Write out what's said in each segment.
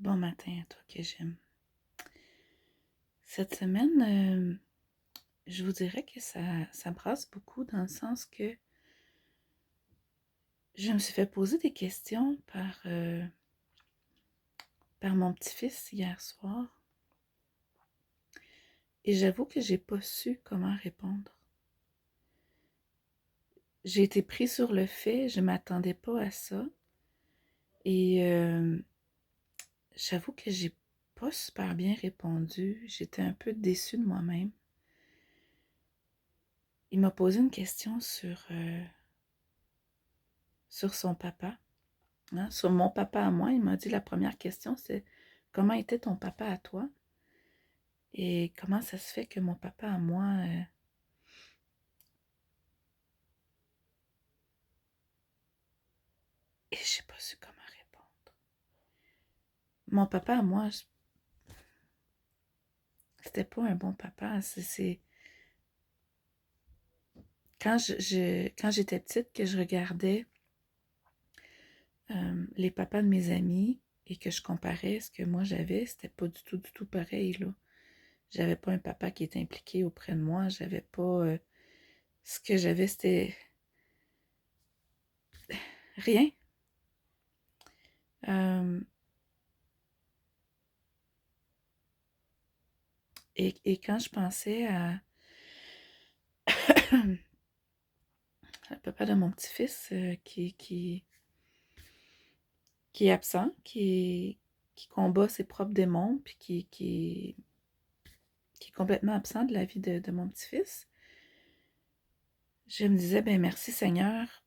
Bon matin à toi que j'aime. Cette semaine, je vous dirais que ça brasse beaucoup dans le sens que je me suis fait poser des questions par mon petit-fils hier soir et j'avoue que j'ai pas su comment répondre. J'ai été prise sur le fait, je m'attendais pas à ça et j'avoue que j'ai pas super bien répondu. J'étais un peu déçue de moi-même. Il m'a posé une question sur son papa. Hein, sur mon papa à moi, il m'a dit la première question, c'est comment était ton papa à toi? Et comment ça se fait que mon papa à moi, et j'ai pas su comment répondre. Mon papa à moi, c'était pas un bon papa. Quand j'étais petite, que je regardais les papas de mes amis et que je comparais ce que moi j'avais, c'était pas du tout pareil, là. J'avais pas un papa qui était impliqué auprès de moi. J'avais pas. Ce que j'avais, c'était rien. Euh, et quand je pensais à le papa de mon petit-fils qui est absent, qui combat ses propres démons, puis qui est complètement absent de la vie de mon petit-fils, je me disais, ben merci Seigneur,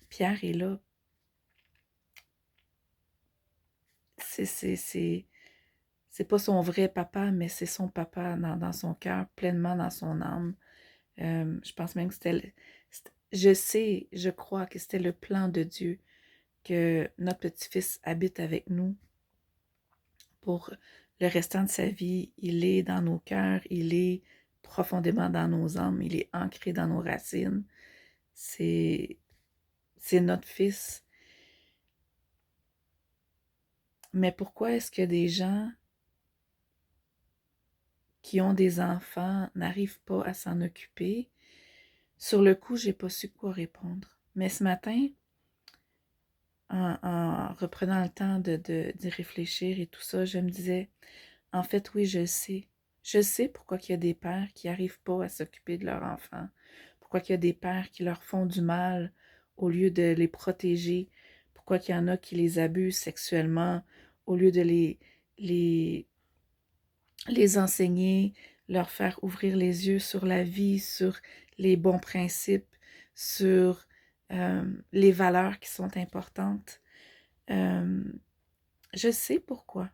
Pierre est là. C'est pas son vrai papa, mais c'est son papa dans son cœur, pleinement dans son âme. Je pense même que je sais, je crois que c'était le plan de Dieu que notre petit-fils habite avec nous pour le restant de sa vie. Il est dans nos cœurs, il est profondément dans nos âmes, il est ancré dans nos racines. C'est, c'est notre fils. Mais pourquoi est-ce que des gens qui ont des enfants n'arrivent pas à s'en occuper? Sur le coup, j'ai pas su quoi répondre. Mais ce matin, en reprenant le temps d'y réfléchir et tout ça, je me disais, en fait, oui, je sais. Je sais pourquoi il y a des pères qui n'arrivent pas à s'occuper de leurs enfants. Pourquoi il y a des pères qui leur font du mal au lieu de les protéger. Pourquoi il y en a qui les abusent sexuellement au lieu de les, les enseigner, leur faire ouvrir les yeux sur la vie, sur les bons principes, sur les valeurs qui sont importantes. Euh, je sais pourquoi.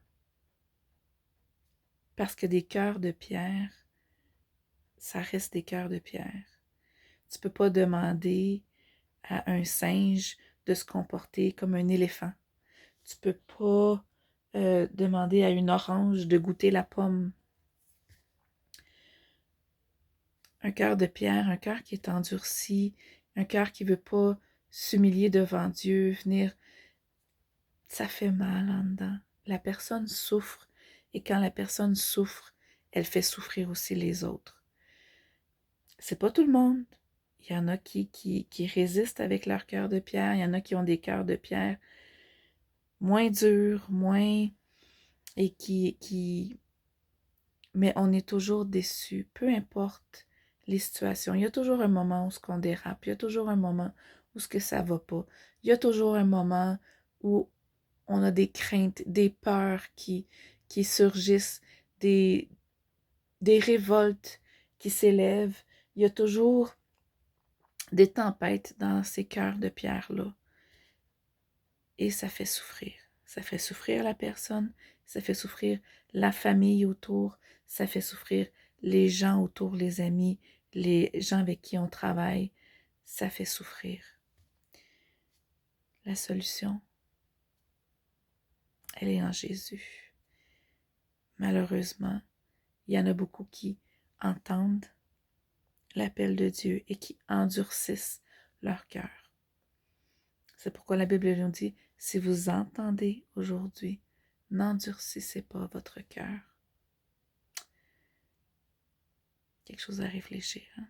Parce que des cœurs de pierre, ça reste des cœurs de pierre. Tu peux pas demander à un singe de se comporter comme un éléphant. Tu peux pas demander à une orange de goûter la pomme. Un cœur de pierre, un cœur qui est endurci, un cœur qui veut pas s'humilier devant Dieu, venir, ça fait mal en dedans. La personne souffre et quand la personne souffre, elle fait souffrir aussi les autres. C'est pas tout le monde. Il y en a qui résistent avec leur cœur de pierre. Il y en a qui ont des cœurs de pierre moins durs, moins... et Mais on est toujours déçu, peu importe les situations. Il y a toujours un moment où ce qu'on dérape. Il y a toujours un moment où ce que ça va pas. Il y a toujours un moment où on a des craintes, des peurs qui surgissent, des, des révoltes qui s'élèvent. Il y a toujours des tempêtes dans ces cœurs de pierre-là. Et ça fait souffrir. Ça fait souffrir la personne, ça fait souffrir la famille autour, ça fait souffrir les gens autour, les amis, les gens avec qui on travaille. Ça fait souffrir. La solution, elle est en Jésus. Malheureusement, il y en a beaucoup qui entendent l'appel de Dieu et qui endurcissent leur cœur. C'est pourquoi la Bible nous dit, si vous entendez aujourd'hui, n'endurcissez pas votre cœur. Quelque chose à réfléchir. Hein?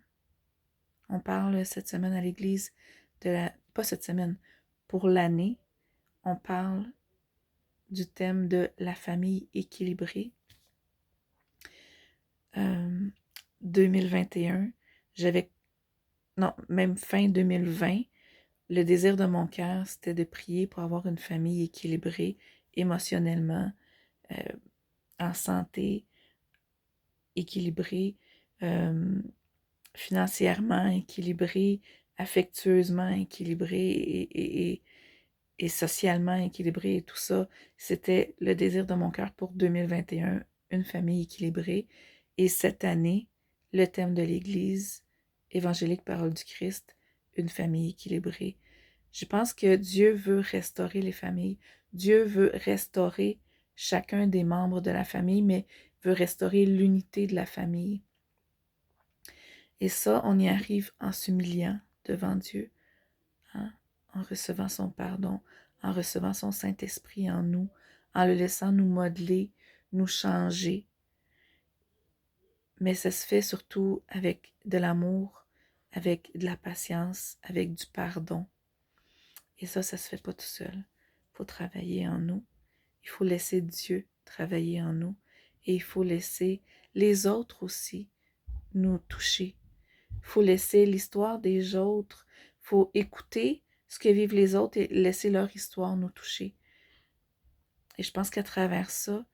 On parle cette semaine à l'église pas cette semaine, pour l'année, on parle du thème de la famille équilibrée. 2021, même fin 2020, le désir de mon cœur, c'était de prier pour avoir une famille équilibrée émotionnellement, en santé, équilibrée, financièrement équilibrée, affectueusement équilibrée et socialement équilibrée et tout ça. C'était le désir de mon cœur pour 2021, une famille équilibrée. Et cette année, le thème de l'Église évangélique Parole du Christ, une famille équilibrée. Je pense que Dieu veut restaurer les familles. Dieu veut restaurer chacun des membres de la famille, mais veut restaurer l'unité de la famille. Et ça, on y arrive en s'humiliant devant Dieu, hein, en recevant son pardon, en recevant son Saint-Esprit en nous, en le laissant nous modeler, nous changer. Mais ça se fait surtout avec de l'amour, avec de la patience, avec du pardon. Et ça se fait pas tout seul. Il faut travailler en nous. Il faut laisser Dieu travailler en nous. Et il faut laisser les autres aussi nous toucher. Il faut laisser l'histoire des autres. Il faut écouter ce que vivent les autres et laisser leur histoire nous toucher. Et je pense qu'à travers ça,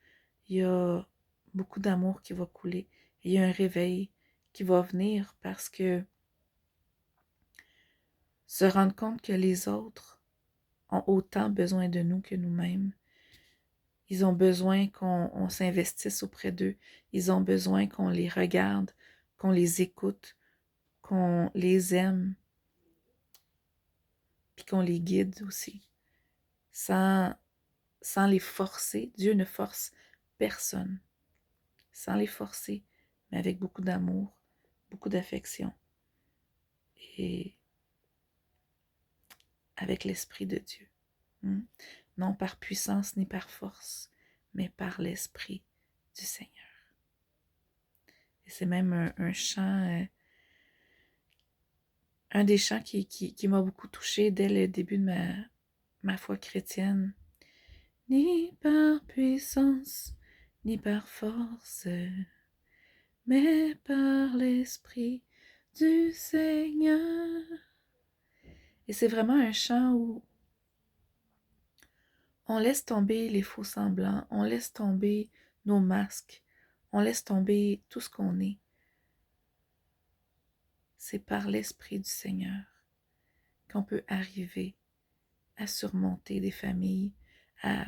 il y a beaucoup d'amour qui va couler. Il y a un réveil qui va venir parce que se rendre compte que les autres ont autant besoin de nous que nous-mêmes. Ils ont besoin qu'on s'investisse auprès d'eux. Ils ont besoin qu'on les regarde, qu'on les écoute, qu'on les aime, puis qu'on les guide aussi. Sans les forcer. Dieu ne force personne. Sans les forcer, mais avec beaucoup d'amour, beaucoup d'affection. Et avec l'Esprit de Dieu. Non par puissance ni par force, mais par l'Esprit du Seigneur. Et c'est même un chant, un des chants qui m'a beaucoup touchée dès le début de ma foi chrétienne. Ni par puissance, ni par force, mais par l'Esprit du Seigneur. Et c'est vraiment un chant où on laisse tomber les faux semblants, on laisse tomber nos masques, on laisse tomber tout ce qu'on est. C'est par l'Esprit du Seigneur qu'on peut arriver à surmonter des familles, à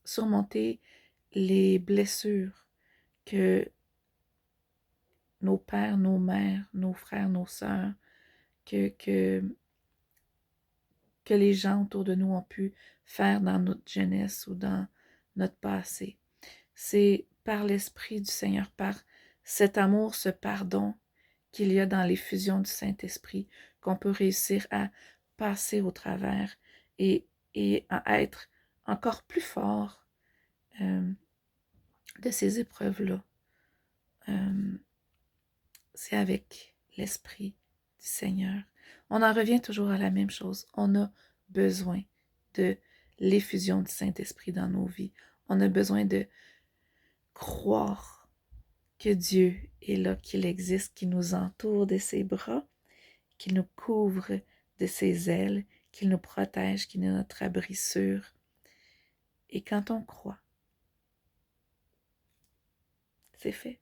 surmonter les blessures que nos pères, nos mères, nos frères, nos sœurs, que les gens autour de nous ont pu faire dans notre jeunesse ou dans notre passé. C'est par l'Esprit du Seigneur, par cet amour, ce pardon qu'il y a dans l'effusion du Saint-Esprit, qu'on peut réussir à passer au travers et à être encore plus fort de ces épreuves-là. C'est avec l'Esprit du Seigneur. On en revient toujours à la même chose. On a besoin de l'effusion du Saint-Esprit dans nos vies. On a besoin de croire que Dieu est là, qu'il existe, qu'il nous entoure de ses bras, qu'il nous couvre de ses ailes, qu'il nous protège, qu'il est notre abri sûr. Et quand on croit, c'est fait.